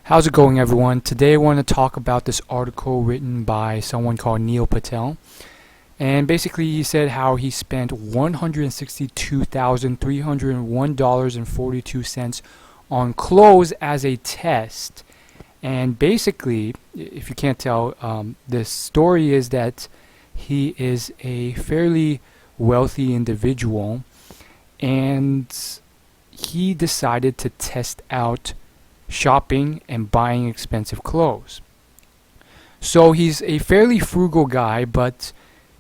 How's it going, everyone? Today I want to talk about this article written by someone called Patel. And basically he said how he spent $162,301.42 on clothes as a test. And basically, if you can't tell, the story is that he is a fairly wealthy individual, and he decided to test out shopping and buying expensive clothes. So he's a fairly frugal guy, but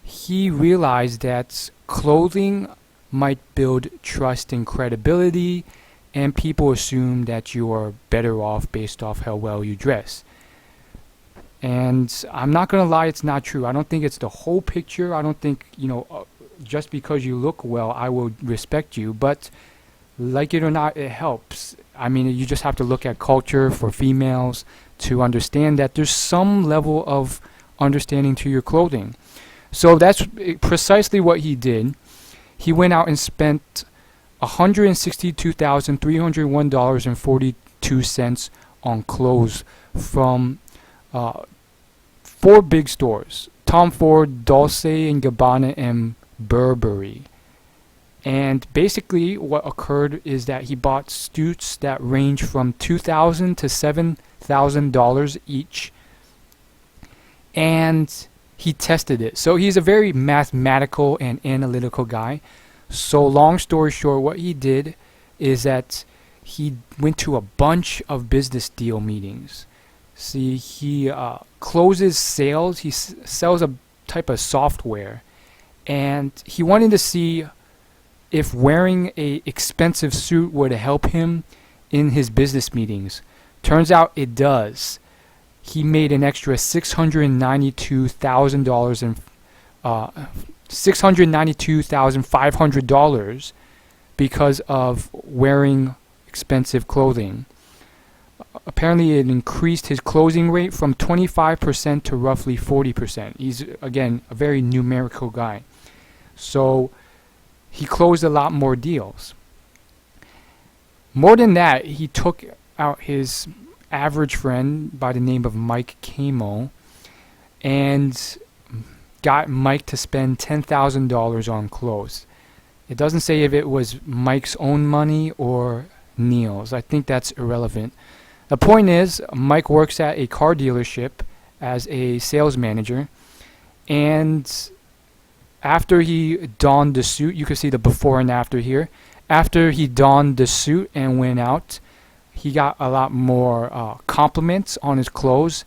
he realized that clothing might build trust and credibility, and people assume that you are better off based off how well you dress. And I'm not gonna lie, it's not true. I don't think it's the whole picture. I don't think, just because you look well, I will respect you. But like it or not, it helps. I mean, you just have to look at culture for females to understand that there's some level of understanding to your clothing. So that's precisely what he did. He went out and spent $162,301.42 on clothes from 4 big stores: Tom Ford, Dolce & Gabbana, and Burberry. And basically what occurred is that he bought suits that range from $2,000 to $7,000 each, and he tested it. So he's a very mathematical and analytical guy. So long story short, what he did is that he went to a bunch of business deal meetings. See, he closes sales. He sells a type of software, and he wanted to see if wearing a expensive suit would help him in his business meetings. Turns out it does. He made an extra $692,500 because of wearing expensive clothing. Apparently it increased his closing rate from 25% to roughly 40%. He's, again, a very numerical guy. So he closed a lot more deals. More than that, he took out his average friend by the name of Mike Camo and got Mike to spend $10,000 on clothes. It doesn't say if it was Mike's own money or Neil's. I think that's irrelevant. The point is, Mike works at a car dealership as a sales manager, and after he donned the suit, you can see the before and after here. After he donned the suit and went out, he got a lot more compliments on his clothes,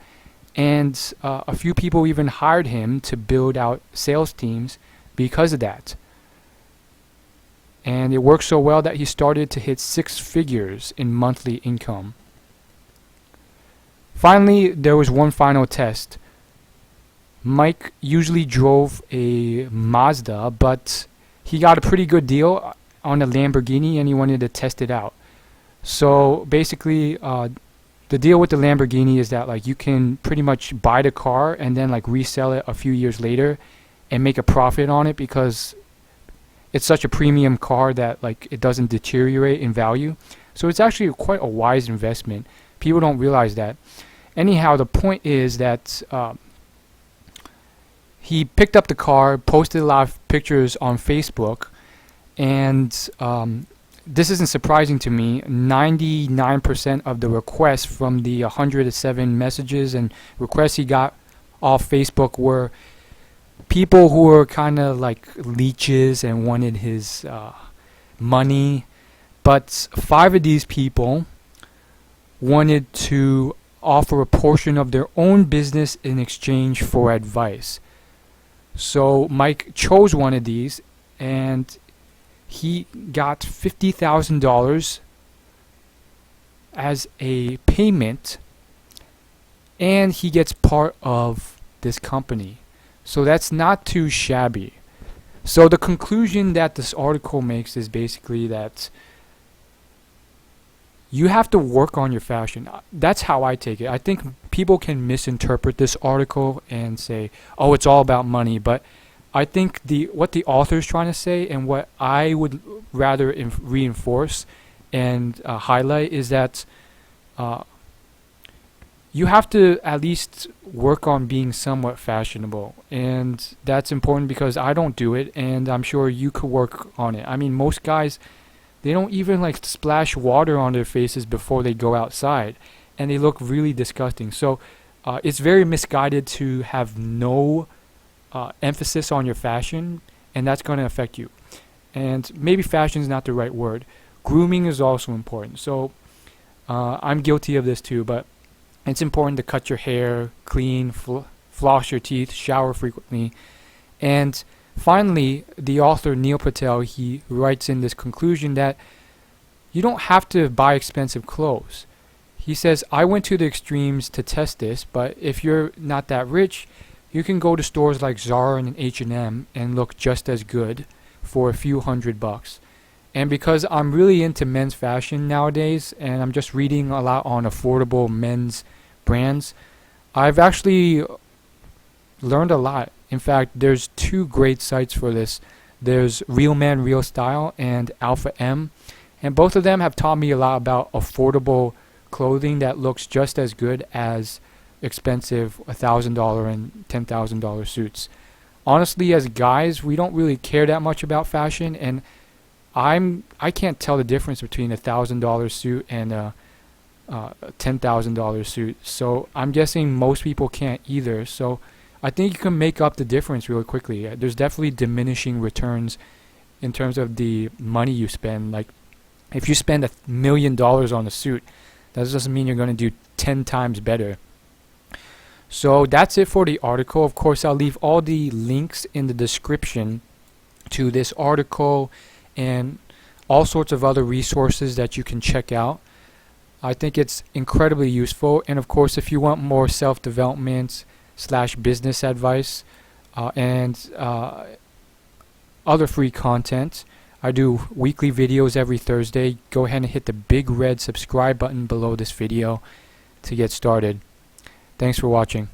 and a few people even hired him to build out sales teams because of that. And it worked so well that he started to hit 6 figures in monthly income. Finally, there was one final test. Mike usually drove a Mazda, but he got a pretty good deal on a Lamborghini and he wanted to test it out. So basically, the deal with the Lamborghini is that you can pretty much buy the car and then resell it a few years later and make a profit on it because it's such a premium car that it doesn't deteriorate in value. So it's actually quite a wise investment. People don't realize that. Anyhow, the point is that he picked up the car, posted a lot of pictures on Facebook, and this isn't surprising to me. 99% of the requests from the 107 messages and requests he got off Facebook were people who were kind of like leeches and wanted his money. But 5 of these people wanted to offer a portion of their own business in exchange for advice. So Mike chose one of these, and he got $50,000 as a payment, and he gets part of this company. So that's not too shabby. So the conclusion that this article makes is basically that you have to work on your fashion. That's how I take it. I think people can misinterpret this article and say, oh, it's all about money. But I think what the author is trying to say, and what I would rather reinforce and highlight, is that you have to at least work on being somewhat fashionable, and that's important because I don't do it, and I'm sure you could work on it. I mean, most guys, they don't even like splash water on their faces before they go outside, and they look really disgusting. So it's very misguided to have no emphasis on your fashion, and that's going to affect you. And maybe fashion is not the right word. Grooming is also important. So I'm guilty of this too, but it's important to cut your hair, clean, floss your teeth, shower frequently. And finally, the author Neil Patel, he writes in this conclusion that you don't have to buy expensive clothes. He says, I went to the extremes to test this, but if you're not that rich, you can go to stores like Zara and H&M and look just as good for a few $100. And because I'm really into men's fashion nowadays, and I'm just reading a lot on affordable men's brands, I've actually learned a lot. In fact, there's two great sites for this. There's Real Man Real Style and Alpha M, and both of them have taught me a lot about affordable clothing that looks just as good as expensive $1,000 and $10,000 suits. Honestly, as guys, we don't really care that much about fashion, and I can't tell the difference between a $1,000 suit and a $10,000 suit. So I'm guessing most people can't either. So I think you can make up the difference really quickly. There's definitely diminishing returns in terms of the money you spend. Like if you spend $1 million on a suit, that doesn't mean you're going to do 10 times better. So that's it for the article. Of course, I'll leave all the links in the description to this article and all sorts of other resources that you can check out. I think it's incredibly useful. And of course, if you want more self-development / business advice and other free content, I do weekly videos every Thursday. Go ahead and hit the big red subscribe button below this video to get started. Thanks for watching.